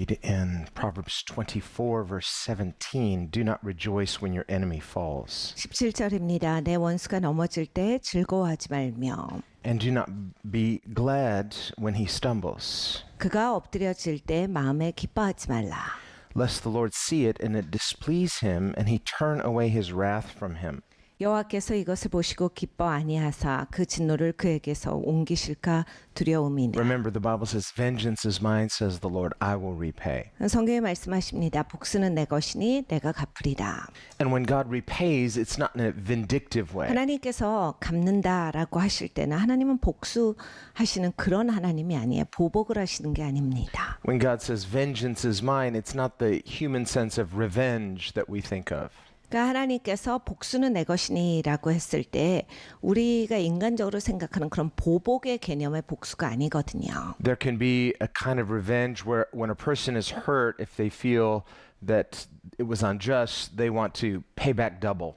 read in Proverbs 24, verse 17, do not rejoice when your enemy falls, 17절입니다. 내 원수가 넘어질 때 즐거워하지 말며 and do not be glad when he stumbles, 그가 엎드려질 때 마음에 기뻐하지 말라. lest the Lord see it and it displease him, and he turn away his wrath from him. 여호와께서 이것을 보시고 기뻐 아니하사 그 진노를 그에게서 옮기실까 두려움이니라. Remember, the Bible says, vengeance is mine, says the Lord, I will repay. 성경에 말씀하십니다. 복수는 내 것이니 내가 갚으리라. And when God repays, it's not in a vindictive way. 하나님께서 갚는다라고 하실 때는 하나님은 복수하시는 그런 하나님이 아니에요. 보복을 하시는 게 아닙니다. When God says, vengeance is mine, it's not the human sense of revenge that we think of. 그러니까 하나님께서 복수는 내 것이니라고 했을 때 우리가 인간적으로 생각하는 그런 보복의 개념의 복수가 아니거든요. There can be a kind of revenge where when a person is hurt, if they feel that it was unjust, they want to pay back double.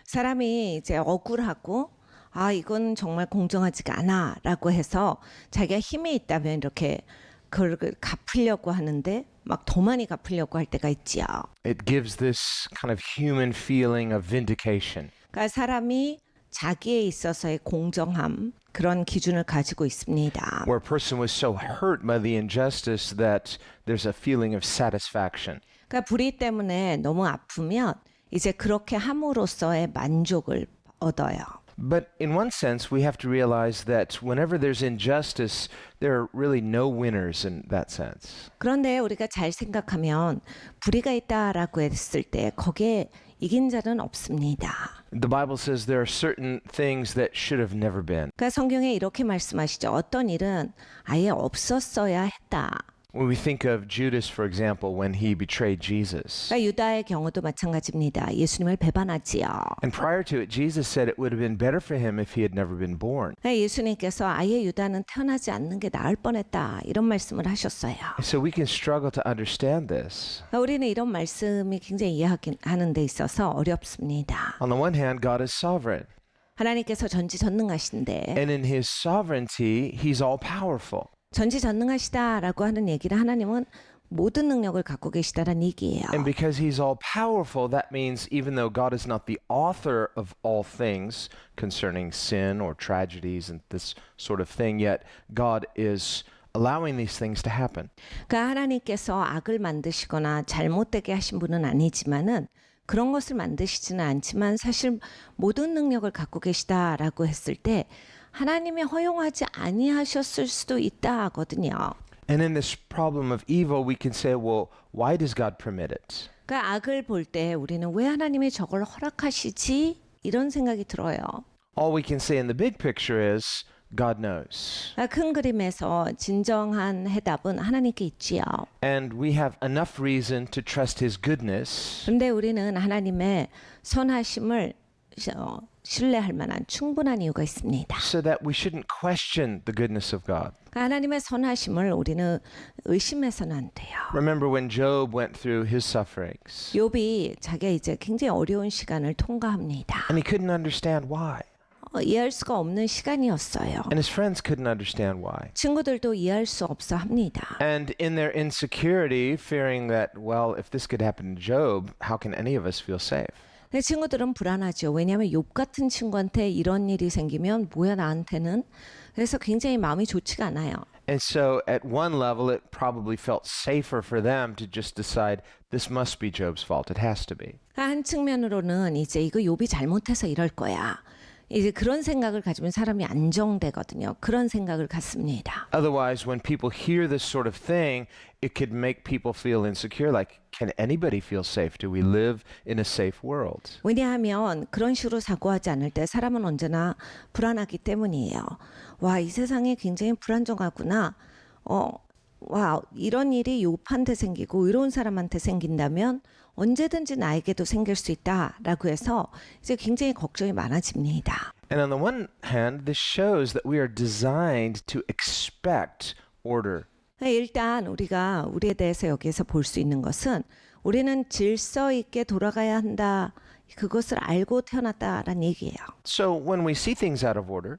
사람이 이제 억울하고 아 이건 정말 공정하지가 않아라고 해서 자기가 힘이 있다면 이렇게 그걸 갚으려고 하는데 막 더 많이 갚으려고 할 때가 있지요. It gives this kind of human feeling of vindication. 그러니까 사람이 자기에 있어서의 공정함 그런 기준을 가지고 있습니다. Where a person was so hurt by the injustice that there's a feeling of satisfaction. 그러니까 불의 때문에 너무 아프면 이제 그렇게 함으로써의 만족을 얻어요. But in one sense, we have to realize that whenever there's injustice, there are really no winners in that sense. 그런데 우리가 잘 생각하면 불의가 있다라고 했을 때 거기에 이긴 자는 없습니다. The Bible says there are certain things that should have never been. 그러니까 성경에 이렇게 말씀하시죠. 어떤 일은 아예 없었어야 했다. When we think of Judas, for example, when he betrayed Jesus. 그러니까 유다의 경우도 마찬가지입니다. 예수님을 배반하지요. And prior to it, Jesus said it would have been better for him if he had never been born. 그러니까 예수님께서 아예 유다는 태어나지 않는 게 나을 뻔했다. 이런 말씀을 하셨어요. So we can struggle to understand this. 그러니까 우리는 이런 말씀이 굉장히 이해하는 데 있어서 어렵습니다. On the one hand, God is sovereign. 하나님께서 전지전능하신데 And in his sovereignty, he's all powerful. 전지전능하시다라고 하는 얘기를 하나님은 모든 능력을 갖고 계시다라는 얘기예요. And because he's all powerful, that means even though God is not the author of all things concerning sin or tragedies and this sort of thing, yet God is allowing these things to happen. 그러니까 하나님께서 악을 만드시거나 잘못되게 하신 분은 아니지만은 그런 것을 만드시지는 않지만 사실 모든 능력을 갖고 계시다라고 했을 때 하나님이 허용하지 아니하셨을 수도 있다 하거든요. And in this problem of evil, we can say, well, why does God permit it? 그러니까 악을 볼 때 우리는 왜 하나님이 저걸 허락하시지? 이런 생각이 들어요. All we can say in the big picture is God knows. 그러니까 큰 그림에서 진정한 해답은 하나님께 있지요. And we have enough reason to trust his goodness. 그런데 우리는 하나님의 선하심을 신뢰할 만한 충분한 이유가 있습니다. So that we shouldn't question the goodness of God. 그러니까 하나님의 선하심을 우리는 의심해서는 안 돼요. Remember when Job went through his sufferings 욥이 자기가 이제 굉장히 어려운 시간을 통과합니다. and he couldn't understand why. 이해할 수가 없는 시간이었어요. And his friends couldn't understand why. 친구들도 이해할 수 없어 합니다. And in their insecurity, fearing that, well, if this could happen to Job, how can any of us feel safe? 내 친구들은 불안하죠. 왜냐하면 욥 같은 친구한테 이런 일이 생기면 뭐야 나한테는. 그래서 굉장히 마음이 좋지가 않아요. And so at one level, it probably felt safer for them to just decide this must be Job's fault. It has to be. 한 측면으로는 이제 이거 욥이 잘못해서 이럴 거야. 이제 그런 생각을 가지면 사람이 안정되거든요. 그런 생각을 갖습니다. Otherwise, when people hear this sort of thing, it could make people feel insecure. Like, can anybody feel safe? Do we live in a safe world? 왜냐하면 그런 식으로 사고하지 않을 때 사람은 언제나 불안하기 때문이에요. 와, 이 세상이 굉장히 불안정하구나. 와, 이런 일이 욥한테 생기고 의로운 사람한테 생긴다면 언제든지 나에게도 생길 수 있다라고 해서 이제 굉장히 걱정이 많아집니다. And on the one hand, this shows that we are designed to expect order. 일단 우리가 우리에 대해서 여기에서 볼 수 있는 것은 우리는 질서 있게 돌아가야 한다. 그것을 알고 태어났다라는 얘기예요. So when we see things out of order,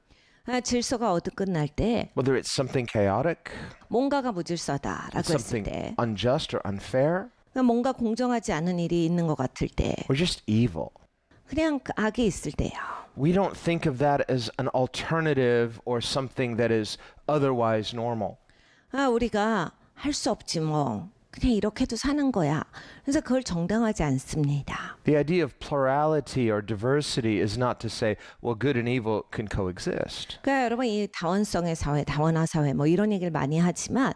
질서가 어긋날 때 whether it's something chaotic, 뭔가가 무질서다라고 했을 something 때 unjust or unfair, 뭔가 공정하지 않은 일이 있는 것 같을 때 or just evil. 그냥 그 악이 있을 때요. We don't think of that as an alternative or something that is otherwise normal. 우리가 할 수 없지 뭐 그냥 이렇게도 사는 거야. 그래서 그걸 정당하지 않습니다. The idea of plurality or diversity is not to say, well, good and evil can coexist. 그러니까 여러분 이 다원성의 사회, 다원화 사회 뭐 이런 얘기를 많이 하지만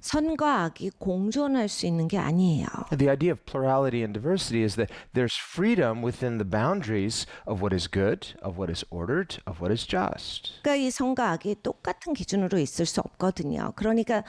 선과 악이 공존할 수 있는 게 아니에요. The idea of plurality and diversity is that there's freedom within the boundaries of what is good, of what is ordered, of what is just. 그러니까 이 선과 악이 똑같은 기준으로 있을 수 없거든요. 그러니까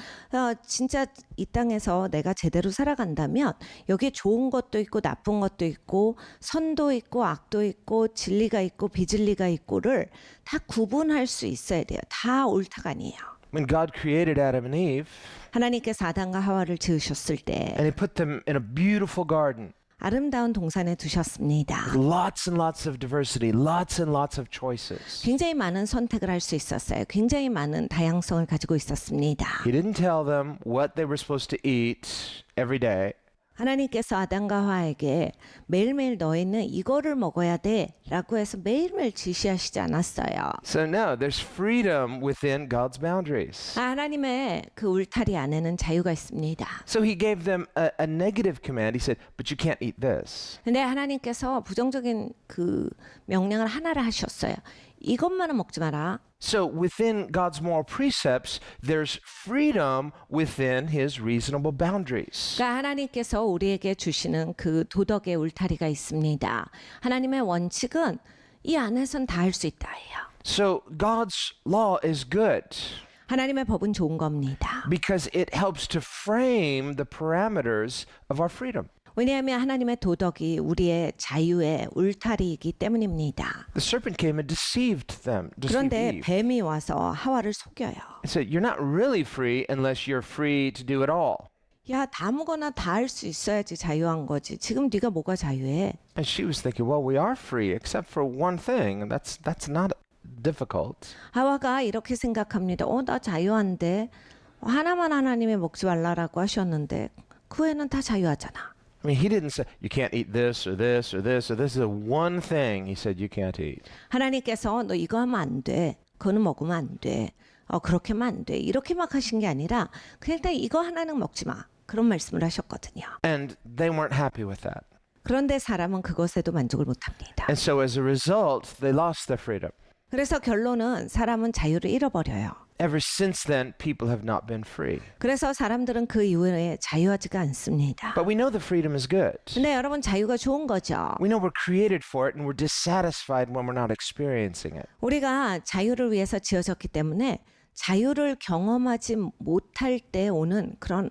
진짜 이 땅에서 내가 제대로 살아간다면 여기에 좋은 것도 있고 나쁜 것도 있고 선도 있고 악도 있고 진리가 있고 비진리가 있고를 다 구분할 수 있어야 돼요. 다 옳다가 아니에요. When God created Adam and Eve, 하나님께서 아담과 하와를 지으셨을 때 and He put them in a beautiful garden, 아름다운 동산에 두셨습니다. lots and lots of diversity, lots and lots of choices. 굉장히 많은 선택을 할 수 있었어요. 굉장히 많은 다양성을 가지고 있었습니다. He didn't tell them what they were supposed to eat every day. 하나님께서 아담과 하와에게 매일매일 너희는 이거를 먹어야 돼 라고 해서 매일매일 지시하시지 않았어요. So no, there's freedom within God's boundaries. 하나님의 그 울타리 안에는 자유가 있습니다. So He gave them a negative command. He said, but you can't eat this. 근데 하나님께서 부정적인 그 명령을 하나를 하셨어요. 이것만은 먹지 마라. So within God's moral precepts, there's freedom within His reasonable boundaries. 그러니까 하나님께서 우리에게 주시는 그 도덕의 울타리가 있습니다. 하나님의 원칙은 이 안에선 다 할 수 있다예요. So God's law is good 하나님의 법은 좋은 겁니다. because it helps to frame the parameters of our freedom. 왜냐하면 하나님의 도덕이 우리의 자유의 울타리이기 때문입니다. The serpent came and deceived them, deceived 그런데 Eve. 뱀이 와서 하와를 속여요. He said, you're not really free unless you're free to do it all. 야, 다 아무거나 다 할 수 있어야지 자유한 거지. 지금 네가 뭐가 자유해? And she was thinking, well, we are free except for one thing, and that's not difficult. 하와가 이렇게 생각합니다. 나 자유한데 하나만 하나님이 먹지 말라라고 하셨는데 그 외에는 다 자유하잖아. I mean, He didn't say, you can't eat this or this or this or this is the one thing He said you can't eat. 하나님께서 너 이거 하면 안 돼. 그거는 먹으면 안 돼. 그렇게 하면 안 돼. 이렇게 막 하신 게 아니라 그냥 일단 이거 하나는 먹지 마. 그런 말씀을 하셨거든요. And they weren't happy with that. 그런데 사람은 그것에도 만족을 못합니다. And so as a result, they lost their freedom. 그래서 결론은 사람은 자유를 잃어버려요. Ever since then, people have not been free. 그래서 사람들은 그 이후에 자유하지가 않습니다. But we know the freedom is good. 근데 여러분 자유가 좋은 거죠. We know we're created for it and we're dissatisfied when we're not experiencing it. 우리가 자유를 위해서 지어졌기 때문에 자유를 경험하지 못할 때 오는 그런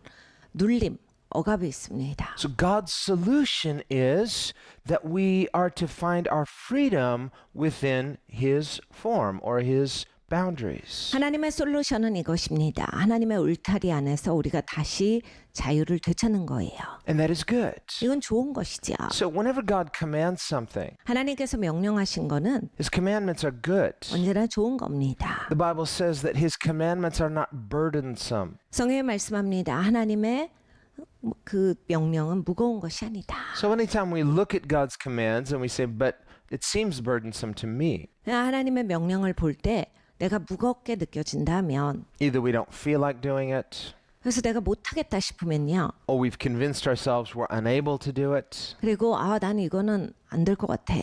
눌림, 억압이 있습니다. So God's solution is that we are to find our freedom within His form or His boundaries. 하나님의 솔루션은 이것입니다. 하나님의 울타리 안에서 우리가 다시 자유를 되찾는 거예요. And that is good. 이건 좋은 것이죠. So whenever God commands something, 하나님께서 명령하신 거는 His commandments are good. 언제나 좋은 겁니다. The Bible says that His commandments are not burdensome. 성경에 말씀합니다. 하나님의 그 명령은 무거운 것이 아니다. So anytime we look at God's commands and we say, but it seems burdensome to me, 하나님의 명령을 볼 때 내가 무겁게 느껴진다면 either we don't feel like doing it, 그래서 내가 못하겠다 싶으면요. or we've convinced ourselves we're unable to do it, 그리고 나는 이거는 안 될 것 같아.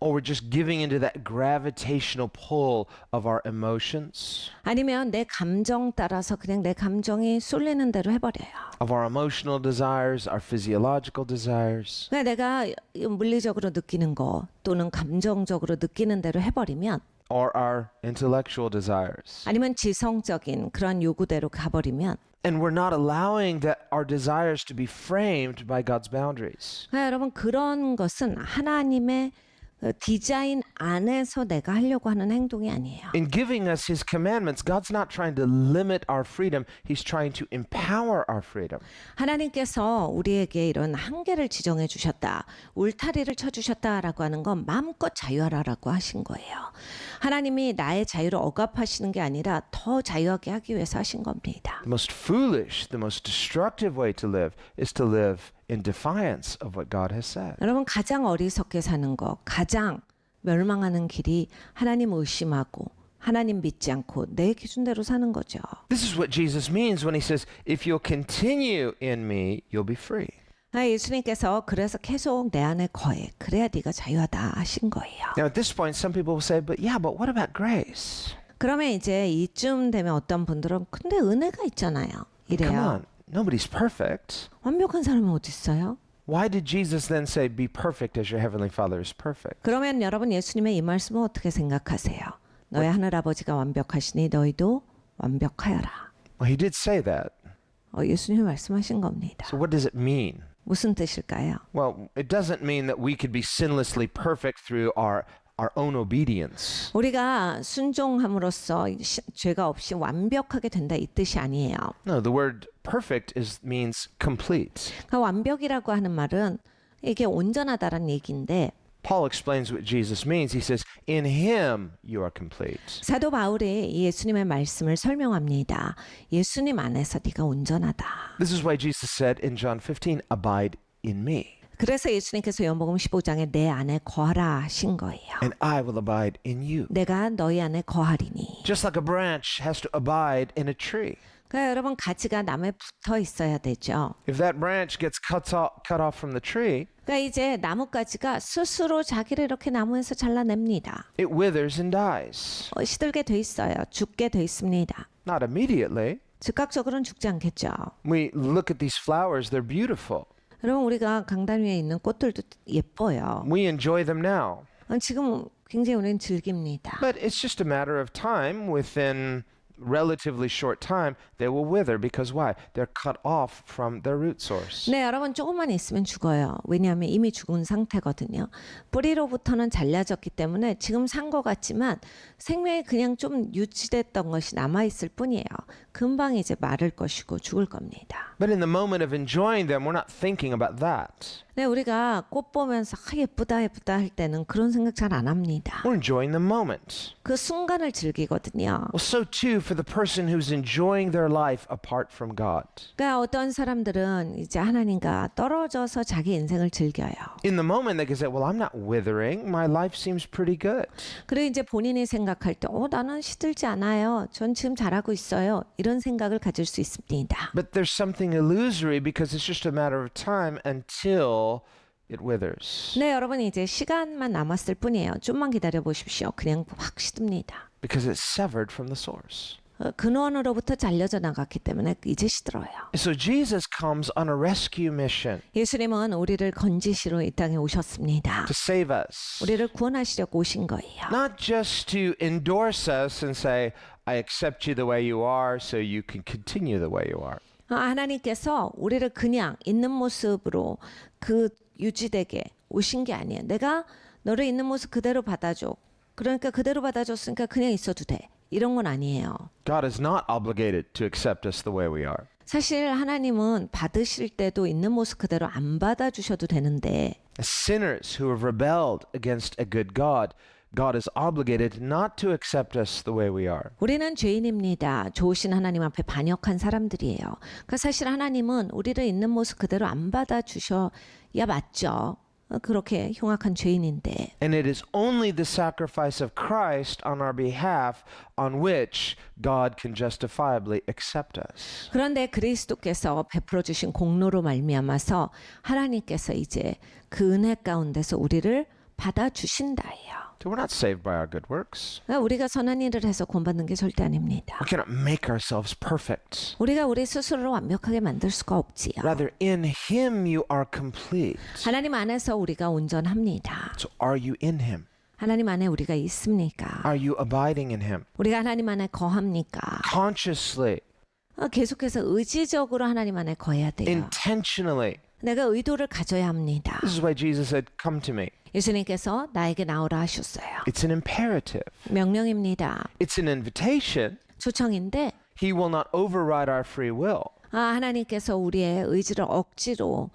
or we're just giving into that gravitational pull of our emotions, 아니면 내 감정 따라서 그냥 내 감정이 쏠리는 대로 해버려요. of our emotional desires, our physiological desires, 그러니까 내가 물리적으로 느끼는 거 또는 감정적으로 느끼는 대로 해버리면 or our intellectual desires. 아니면 지성적인 그런 요구대로 가버리면 And we're not allowing that our desires to be framed by God's boundaries. 여러분 그런 것은 하나님의 디자인 안에서 내가 하려고 하는 행동이 아니에요. In giving us his commandments, God's not trying to limit our freedom. He's trying to empower our freedom. 하나님께서 우리에게 이런 한계를 지정해 주셨다. 울타리를 쳐 주셨다라고 하는 건 마음껏 자유하라라고 하신 거예요. 하나님이 나의 자유를 억압하시는 게 아니라 더 자유하게 하기 위해서 하신 겁니다. The most foolish, the most destructive way to live is to live in defiance of what God has said. 여러분 가장 어리석게 사는 거, 가장 멸망하는 길이 하나님 의심하고 하나님 믿지 않고 내 기준대로 사는 거죠. This is what Jesus means when he says, if you'll continue in me, you'll be free. 예수님께서 그래서 계속 내 안에 거해. 그래야 네가 자유하다 하신 거예요. Now at this point, some people will say, but what about grace? 그러면 이제 이쯤 되면 어떤 분들은 근데 은혜가 있잖아요. Come 이래요. on, nobody's perfect. 완벽한 사람은 어디 있어요? Why did Jesus then say, be perfect as your heavenly Father is perfect? 그러면 여러분 예수님의 이 말씀을 어떻게 생각하세요? 너의 하늘 아버지가 완벽하시니 너희도 완벽하여라. Well, he did say that. 예수님이 말씀하신 겁니다. So what does it mean? 무슨 뜻일까요? Well, it doesn't mean that we could be sinlessly perfect through our own obedience. 우리가 순종함으로써 죄가 없이 완벽하게 된다 이 뜻이 아니에요. No, the word perfect means complete. 그러니까 완벽이라고 하는 말은 이게 온전하다라는 얘기인데 Paul explains what Jesus means. He says, in him you are complete. 사도 바울이 예수님의 말씀을 설명합니다. 예수님 안에서 네가 온전하다. This is why Jesus said in John 15, abide in me. 그래서 예수님께서 요한복음 15장에 내 안에 거하라 하신 거예요. And I will abide in you. 내가 너희 안에 거하리니. Just like a branch has to abide in a tree. 그러니까 여러분 가지가 나무에 붙어 있어야 되죠. If that branch gets cut off from the tree, 그러니까 이제 나뭇가지가 스스로 자기를 이렇게 나무에서 잘라냅니다. it withers and dies. 시들게 돼 있어요. 죽게 돼 있습니다. Not immediately. 즉각적으로는 죽지 않겠죠. We look at these flowers, they're beautiful. 여러분 우리가 강단 위에 있는 꽃들도 예뻐요. We enjoy them now. 지금 굉장히 우리는 즐깁니다. But it's just a matter of time. Within relatively short time, they will wither because why? They're cut off from their root source. 네, 여러분 조금만 있으면 죽어요. 왜냐하면 이미 죽은 상태거든요. 뿌리로부터는 잘라졌기 때문에 지금 산 것 같지만 생명이 그냥 좀 유지됐던 것이 남아있을 뿐이에요. 금방 이제 마를 것이고 죽을 겁니다. But in the moment of enjoying them, we're not thinking about that. 네, 우리가 꽃 보면서 예쁘다 예쁘다 할 때는 그런 생각 잘 안 합니다. We're enjoying the moment. 그 순간을 즐기거든요. Well, so too for the person who's enjoying their life apart from God. 그러니까 어떤 사람들은 이제 하나님과 떨어져서 자기 인생을 즐겨요. In the moment, they can say, well, I'm not withering. My life seems pretty good. 그리고 이제 본인이 생각할 때, 나는 시들지 않아요. 전 지금 잘하고 있어요. 이런 생각을 가질 수 있습니다. But there's something illusory because it's just a matter of time until it withers. 네, 여러분 이제 시간만 남았을 뿐이에요. 좀만 기다려 보십시오. 그냥 확 시듭니다. Because it's severed from the source. 근원으로부터 잘려져 나갔기 때문에 이제 시들어요. So Jesus comes on a rescue mission 예수님은 우리를 건지시러 이 땅에 오셨습니다. to save us. 우리를 구원하시려고 오신 거예요. Not just to endorse us and say, I accept you the way you are so you can continue the way you are. 하나님께서 우리를 그냥 있는 모습으로 유지되게 오신 게 아니에요. 내가 너를 있는 모습 그대로 받아줘. 그러니까 그대로 받아줬으니까 그냥 있어도 돼. 이런 건 아니에요. God is not obligated to accept us the way we are. 사실 하나님은 받으실 때도 있는 모습 그대로 안 받아주셔도 되는데 As sinners who have rebelled against a good God, God is obligated not to accept us the way we are. 우리는 죄인입니다. 좋으신 하나님 앞에 반역한 사람들이에요. 그러니까 사실 하나님은 우리를 있는 모습 그대로 안 받아주셔야 맞죠. 그렇게 흉악한 죄인인데. And it is only the sacrifice of Christ on our behalf on which God can justifiably accept us. 그런데 그리스도께서 베풀어 주신 공로로 말미암아서 하나님께서 이제 그 은혜 가운데서 우리를 받아주신다예요. So we're not saved by our good works. 그러니까 우리가 선한 일을 해서 구원받는 게 절대 아닙니다. We cannot make ourselves perfect. 우리가 우리 스스로를 완벽하게 만들 수가 없지요. Rather, in Him you are complete. 하나님 안에서 우리가 온전합니다. So are you in Him? 하나님 안에 우리가 있습니까? Are you abiding in Him? 우리가 하나님 안에 거합니까? Consciously, 계속해서 의지적으로 하나님 안에 거해야 돼요. intentionally. 내가 의도를 가져야 합니다. This is why Jesus said, come to me. 예수님께서 나에게 나오라 하셨어요. It's an imperative. 명령입니다. It's an invitation. 초청인데 He will not override our free will. 하나님께서 우리의 의지를 억지로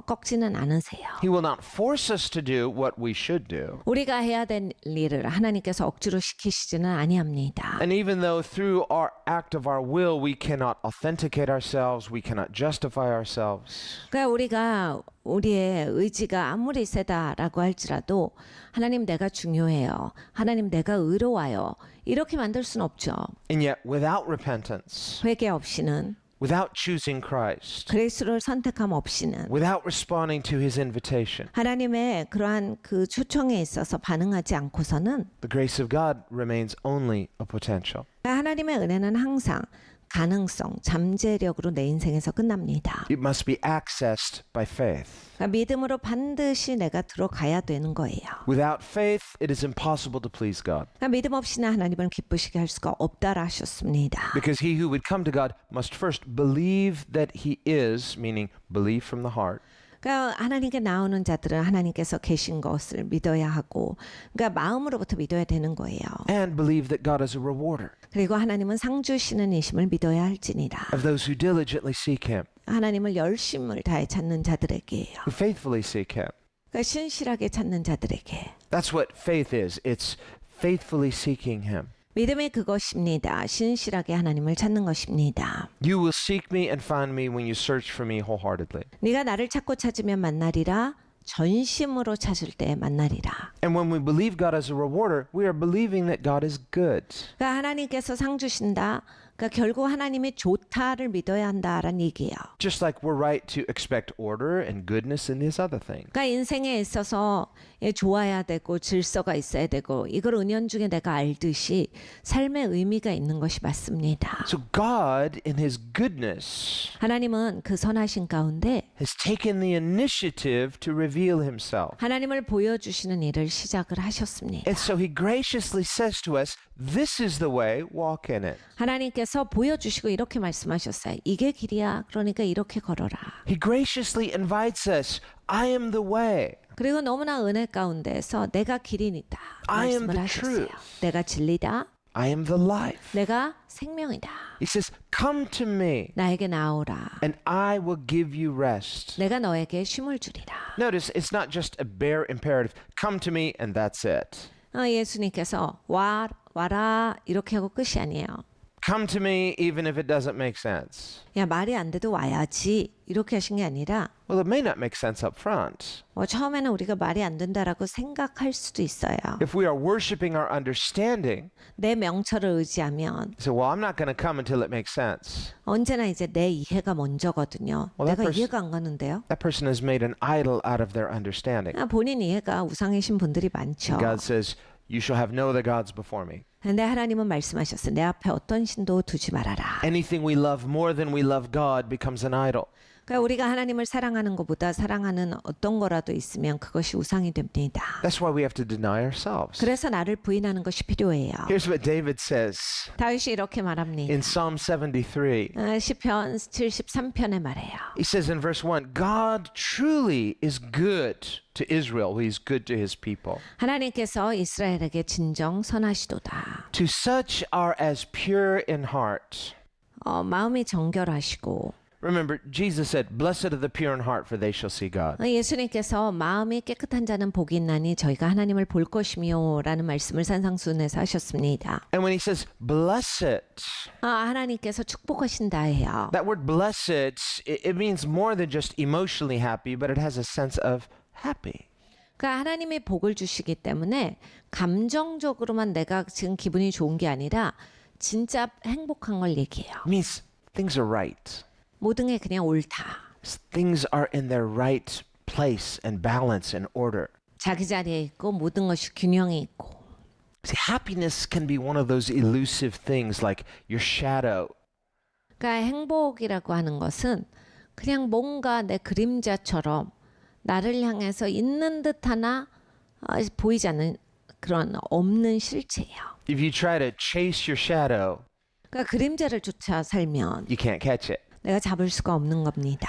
꺾지는 않으세요. He will not force us to do what we should do. 우리가 해야 될 일을 하나님께서 억지로 시키시지는 아니합니다. And even though through our act of our will we cannot authenticate ourselves, we cannot justify ourselves. 그러니까 우리가 우리의 의지가 아무리 세다라고 할지라도 하나님 내가 중요해요. 하나님 내가 의로워요. 이렇게 만들 수는 없죠. And yet without repentance, 회개 없이는 without choosing Christ, 그리스도를 선택함 없이는 without responding to his invitation, 하나님의 그러한 그 초청에 있어서 반응하지 않고서는 the grace of God remains only a potential. 하나님의 은혜는 항상 가능성, 잠재력으로 내 인생에서 끝납니다. It must be accessed by faith. 그러니까 믿음으로 반드시 내가 들어가야 되는 거예요. Without faith, it is impossible to please God. 그러니까 믿음 없이는 하나님을 기쁘시게 할 수가 없다라 하셨습니다. Because he who would come to God must first believe that he is, meaning believe from the heart, 그러니까 하나님께 나오는 자들은 하나님께서 계신 것을 믿어야 하고, 그러니까 마음으로부터 믿어야 되는 거예요. and believe that God is a rewarder 그리고 하나님은 상 주시는 이심을 믿어야 할지니라. of those who diligently seek him, 하나님을 열심을 다해 찾는 자들에게요. who faithfully seek him. 그러니까 신실하게 찾는 자들에게. That's what faith is. It's faithfully seeking him. 믿음이 그것입니다. 신실하게 하나님을 찾는 것입니다. You will seek me and find me when you search for me wholeheartedly. 네가 나를 찾고 찾으면 만나리라. 전심으로 찾을 때 만나리라. And when we believe God as a rewarder, we are believing that God is good. 그러니까 하나님께서 상 주신다. 그러니까 결국 하나님이 좋다를 믿어야 한다라는 얘기예요. Just like we're right to expect order and goodness in these other things. 그러니까 인생에 있어서 좋아야 되고 질서가 있어야 되고 이걸 은연중에 내가 알듯이 삶의 의미가 있는 것이 맞습니다. So God, in his goodness, 하나님은 그 선하신 가운데 has taken the initiative to reveal himself. 하나님을 보여주시는 일을 시작을 하셨습니다. And so he graciously says to us, this is the way, walk in it. 하나님께서 보여주시고 이렇게 말씀하셨어요. 이게 길이야. 그러니까 이렇게 걸어라. He graciously invites us, I am the way. 그리고 너무나 은혜 가운데서 내가 길이니다 I am 말씀을 the 하셨어요. truth. 내가 진리다. I am the life. 내가 생명이다. He says, come to me 나에게 나오라. and I will give you rest. 내가 너에게 쉼을 주리라. Notice it's not just a bare imperative. Come to me and that's it. 예수님께서 와라 이렇게 하고 끝이 아니에요. Come to me even if it doesn't make sense. 야 말이 안 돼도 와야지 이렇게 하신 게 아니라 Well, it may not make sense up front. 처음에는 우리가 말이 안 된다라고 생각할 수도 있어요. If we are worshiping our understanding, 내 명철을 의지하면 say, well, I'm not going to come until it makes sense. 언제나 이제 내 이해가 먼저거든요. Well, that 내가 person- 이해가 안 가는데요. That person has made an idol out of their understanding. 본인 이해가 우상이신 분들이 많죠. God says, you shall have no other gods before me. 근데 하나님은 말씀하셨어요. 내 앞에 어떤 신도 두지 말아라. Anything we love more than we love God becomes an idol. 그러니까 우리가 하나님을 사랑하는 것보다 사랑하는 어떤 거라도 있으면 그것이 우상이 됩니다. That's why we have to deny ourselves. 그래서 나를 부인하는 것이 필요해요. Here's what David says 다윗이 이렇게 말합니다. in Psalm 73. 시편 73편에 말해요. He says in verse 1, God truly is good to Israel. He's good to his people. 하나님께서 이스라엘에게 진정 선하시도다. To such are as pure in heart. 마음이 정결하시고 Remember, Jesus said, blessed are the pure in heart, for they shall see God. 예수님께서 마음이 깨끗한 자는 복이 있나니 저희가 하나님을 볼 것이며 라는 말씀을 산상수훈에서 하셨습니다. And when he says, blessed, 하나님께서 축복하신다 해요. that word blessed, it means more than just emotionally happy, but it has a sense of happy. 그러니까 하나님이 복을 주시기 때문에 감정적으로만 내가 지금 기분이 좋은 게 아니라 진짜 행복한 걸 얘기해요. It means things are right. 모든 게 그냥 옳다. Things are in their right place and balance and order. 자기 자리에 있고 모든 것이 균형이 있고. See, happiness can be one of those elusive things like your shadow. 그러니까 행복이라고 하는 것은 그냥 뭔가 내 그림자처럼 나를 향해서 있는 듯하나 보이지 않는 그런 없는 실체예요. If you try to chase your shadow, 그러니까 그림자를 쫓아 살면 you can't catch it. 내가 잡을 수가 없는 겁니다.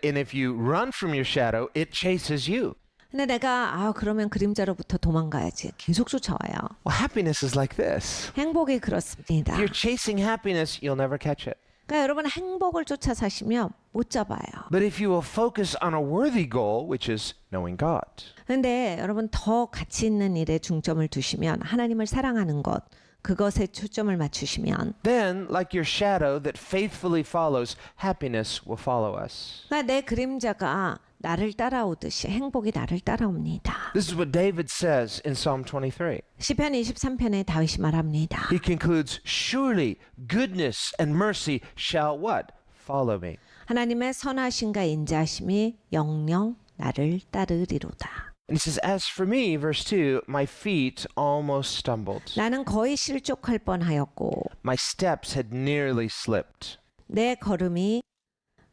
And if you run from your shadow, it chases you. 근데 내가 그러면 그림자로부터 도망가야지. 계속 쫓아와요. Well, happiness is like this. 행복이 그렇습니다. If you're chasing happiness, you'll never catch it. 그러니까 여러분 행복을 쫓아 사시면 못 잡아요. But if you will focus on a worthy goal, which is knowing God, 근데 여러분 더 가치 있는 일에 중점을 두시면 하나님을 사랑하는 것 그것에 초점을 맞추시면 then, like your shadow that faithfully follows, happiness will follow us. 그러니까 내 그림자가 나를 따라오듯이 행복이 나를 따라옵니다. This is what David says in Psalm 23. 시편 23편에 다윗이 말합니다. He concludes, surely goodness and mercy shall what? Follow me. 하나님의 선하심과 인자하심이 영영 나를 따르리로다. And he says, as for me, verse 2, my feet almost stumbled. 나는 거의 실족할 뻔하였고 My steps had nearly slipped. 내 걸음이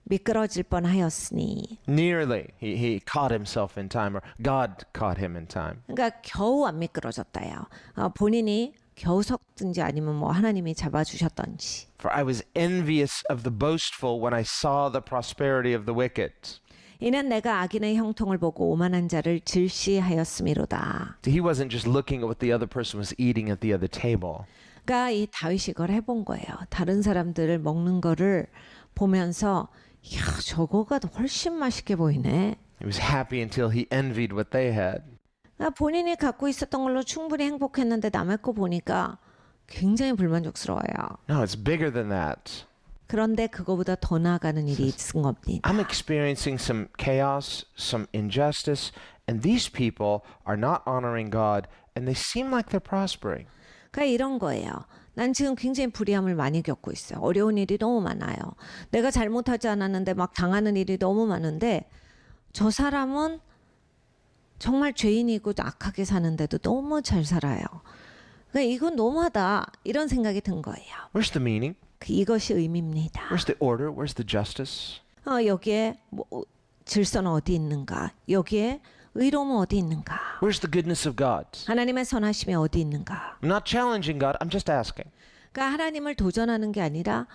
미끄러질 뻔하였으니 Nearly. He caught himself in time, or God caught him in time. 그러니까 겨우 안 미끄러졌다요. 본인이 겨우 섰든지 아니면 뭐 하나님이 잡아주셨던지. For I was envious of the boastful when I saw the prosperity of the wicked. 이는 내가 악인의 형통을 보고 오만한 자를 질시하였음이로다. So he wasn't just looking at what the other person was eating at the other table. 그러니까 이 다윗이 이걸 해본 거예요. 다른 사람들을 먹는 거를 보면서 야 저거가 훨씬 맛있게 보이네. He was happy until he envied what they had. 그러니까 본인이 갖고 있었던 걸로 충분히 행복했는데 남의 거 보니까 굉장히 불만족스러워요. No, it's bigger than that. 그런데 그거보다 더 나아가는 일이 있은 겁니다. I'm experiencing some chaos, some injustice, and these people are not honoring God, and they seem like they're prospering. 그러니까 이런 거예요. 난 지금 굉장히 불의함을 많이 겪고 있어요. 어려운 일이 너무 많아요. 내가 잘못하지 않았는데 막 당하는 일이 너무 많은데 저 사람은 정말 죄인이고 악하게 사는데도 너무 잘 살아요. 그러니까 이건 너무하다 이런 생각이 든 거예요. Where's the meaning? 이것이 의미입니다. Where's the order? Where's the justice? 여기에 뭐, 질서는 어디 있는가? 여기에 의로움은 어디 있는가? Where's the goodness of God? 하나님의 선하심이 어디 있는가? I'm not challenging God, I'm just asking. 그러니까 하나님을 도전하는 게 아니라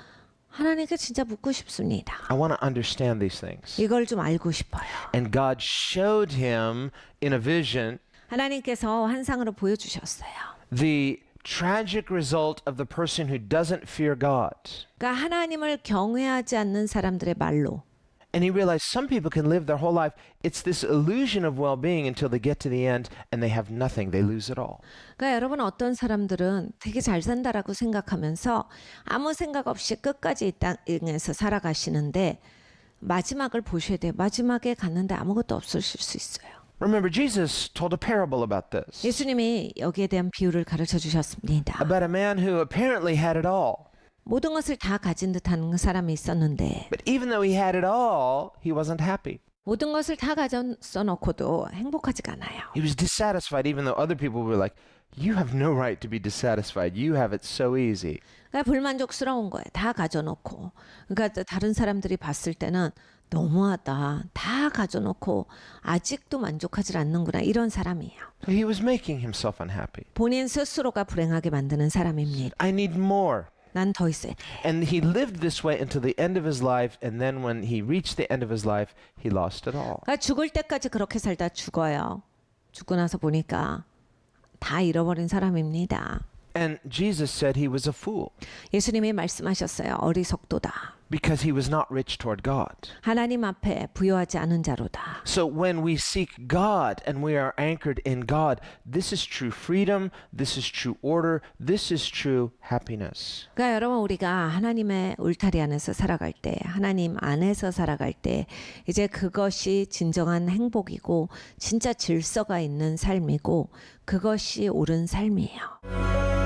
하나님께 진짜 묻고 싶습니다. I want to understand these things. 이걸 좀 알고 싶어요. And God showed him in a vision 하나님께서 환상으로 보여주셨어요. the tragic result of the person who doesn't fear God. 그러니까 하나님을 경외하지 않는 사람들의 말로 And he realized some people can live their whole life. It's this illusion of well-being until they get to the end and they have nothing. They lose it all. 그러니까 여러분 어떤 사람들은 되게 잘 산다라고 생각하면서 아무 생각 없이 끝까지 이 땅에서 살아가시는데 마지막을 보셔야 돼요. 마지막에 갔는데 아무것도 없으실 수 있어요. Remember, Jesus told a parable about this. 예수님이 여기에 대한 비유를 가르쳐 주셨습니다. About a man who apparently had it all. 모든 것을 다 가진 듯한 사람이 있었는데 But even though he had it all, he wasn't happy. 모든 것을 다 가져 놓고도 행복하지가 않아요. He was dissatisfied even though other people were like, you have no right to be dissatisfied. You have it so easy. 그러니까 불만족스러운 거예요. 다 가져놓고. 그러니까 다른 사람들이 봤을 때는 너무하다. 다 가져놓고 아직도 만족하지 않는구나. 이런 사람이에요. So he was making himself unhappy. 본인 스스로가 불행하게 만드는 사람입니다. I need more. 난 더 있어야 돼. And he lived this way until the end of his life. And then when he reached the end of his life, he lost it all. 그러니까 죽을 때까지 그렇게 살다 죽어요. 죽고 나서 보니까 다 잃어버린 사람입니다. And Jesus said he was a fool 예수님이 말씀하셨어요. 어리석도다. because he was not rich toward God. 하나님 앞에 부여하지 않은 자로다. So when we seek God and we are anchored in God, this is true freedom, this is true order, this is true happiness. 그러니까 여러분 우리가 하나님의 울타리 안에서 살아갈 때, 하나님 안에서 살아갈 때 이제 그것이 진정한 행복이고 진짜 질서가 있는 삶이고 그것이 옳은 삶이에요.